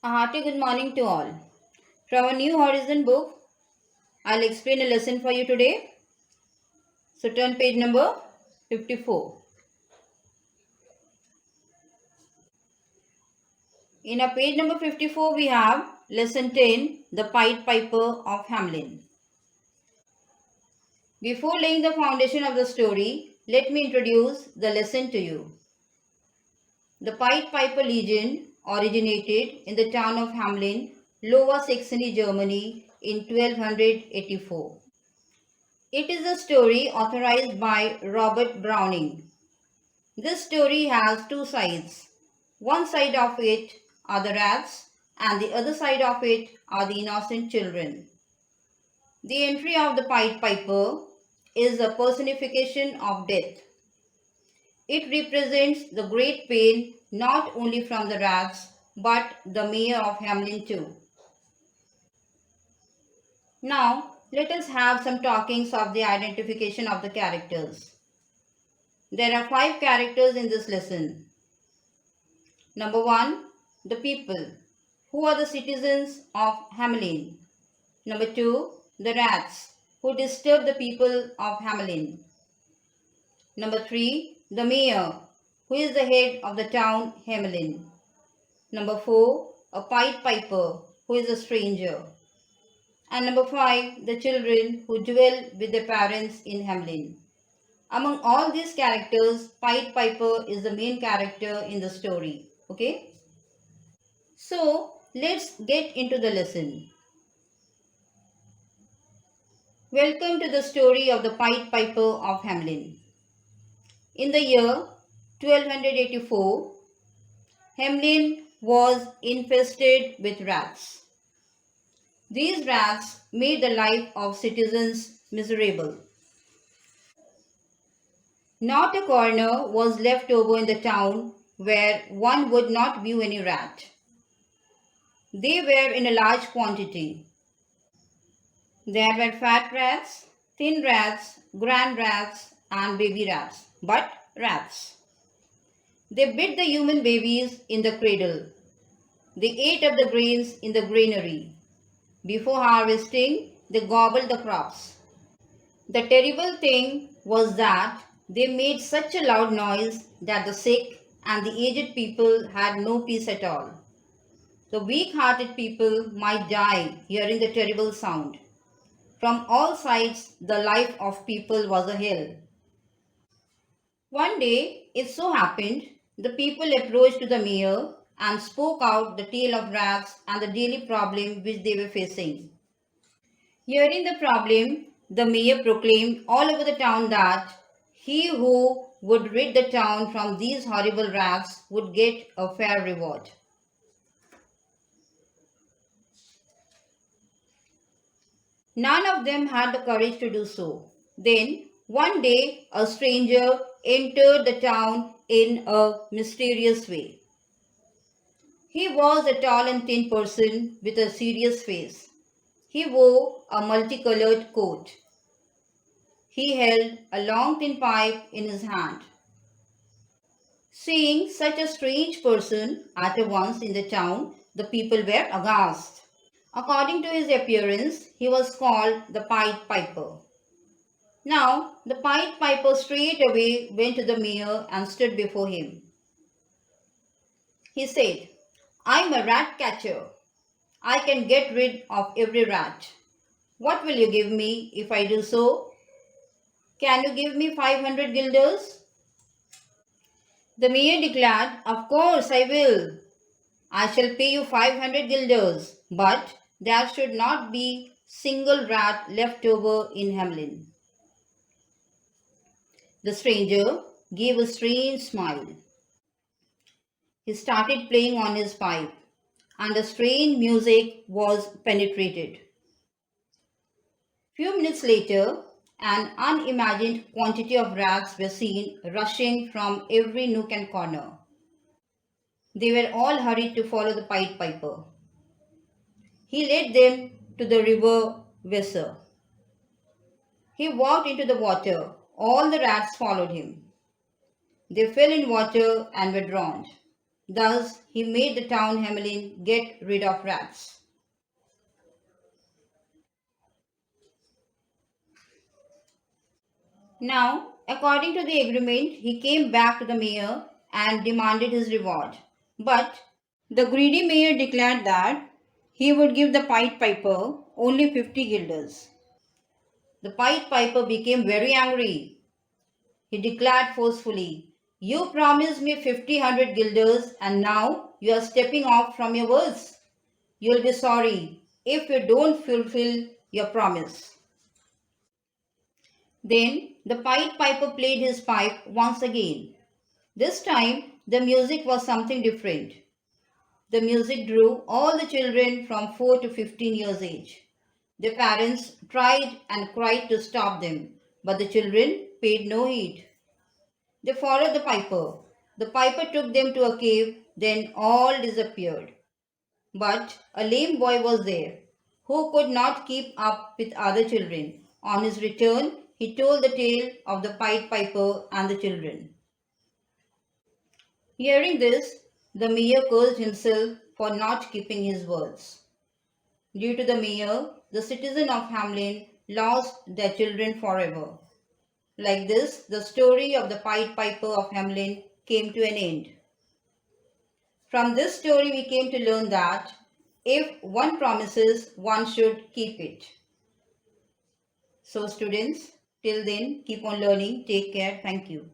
A hearty good morning to all. From a New Horizon book, I'll explain a lesson for you today. So turn page number 54. In our page number 54, we have lesson 10, The Pied Piper of Hamelin. Before laying the foundation of the story, let me introduce the lesson to you. The Pied Piper legend originated in the town of Hamelin, Lower Saxony, Germany in 1284. It is a story authorized by Robert Browning. This story has two sides. One side of it are the rats, and the other side of it are the innocent children. The entry of the Pied Piper is a personification of death. It represents the great pain not only from the rats but the mayor of Hamelin too. Now, let us have some talkings of the identification of the characters. There are 5 characters in this lesson. Number 1, the people, who are the citizens of Hamelin. Number 2, the rats, who disturb the people of Hamelin. Number 3, the mayor, who is the head of the town Hamelin. Number 4, a Pied Piper, who is a stranger. And number 5, the children who dwell with their parents in Hamelin. Among all these characters, Pied Piper is the main character in the story. Okay? So, let's get into the lesson. Welcome to the story of the Pied Piper of Hamelin. In the year 1284, Hamelin was infested with rats. These rats made the life of citizens miserable. Not a corner was left over in the town where one would not view any rat. They were in a large quantity. There were fat rats, thin rats, grand rats, and baby rats, but rats. They bit the human babies in the cradle. They ate up the grains in the granary. Before harvesting, they gobbled the crops. The terrible thing was that they made such a loud noise that the sick and the aged people had no peace at all. The weak-hearted people might die hearing the terrible sound. From all sides, the life of people was a hell. One day, it so happened, the people approached to the mayor and spoke out the tale of rats and the daily problem which they were facing. Hearing the problem, the mayor proclaimed all over the town that he who would rid the town from these horrible rats would get a fair reward. None of them had the courage to do so. Then, one day, a stranger entered the town in a mysterious way. He was a tall and thin person with a serious face. He wore a multicolored coat. He held a long thin pipe in his hand. Seeing such a strange person at once in the town, the people were aghast. According to his appearance, he was called the Pied Piper. Now, the Pied Piper straightway went to the mayor and stood before him. He said, "I'm a rat catcher. I can get rid of every rat. What will you give me if I do so? Can you give me 500 guilders?" The mayor declared, "Of course I will. I shall pay you 500 guilders, but there should not be single rat left over in Hamelin." The stranger gave a strange smile. He started playing on his pipe, and the strange music was penetrated. Few minutes later, an unimagined quantity of rats were seen rushing from every nook and corner. They were all hurried to follow the Pied Piper. He led them to the river Weser. He walked into the water. All the rats followed him. They fell in water and were drowned. Thus, he made the town Hamelin get rid of rats. Now, according to the agreement, he came back to the mayor and demanded his reward. But the greedy mayor declared that he would give the Pied Piper only 50 guilders. The Pied Piper became very angry. He declared forcefully, "You promised me 50 guilders and now you are stepping off from your words. You'll be sorry if you don't fulfill your promise." Then the Pied Piper played his pipe once again. This time the music was something different. The music drew all the children from 4 to 15 years age. Their parents tried and cried to stop them, but the children paid no heed. They followed the piper. The piper took them to a cave, then all disappeared. But a lame boy was there who could not keep up with other children. On his return, he told the tale of the Pied Piper and the children. Hearing this, the mayor cursed himself for not keeping his words. Due to the mayor, the citizens of Hamelin lost their children forever. Like this, the story of the Pied Piper of Hamelin came to an end. From this story, we came to learn that if one promises, one should keep it. So, students, till then, keep on learning. Take care. Thank you.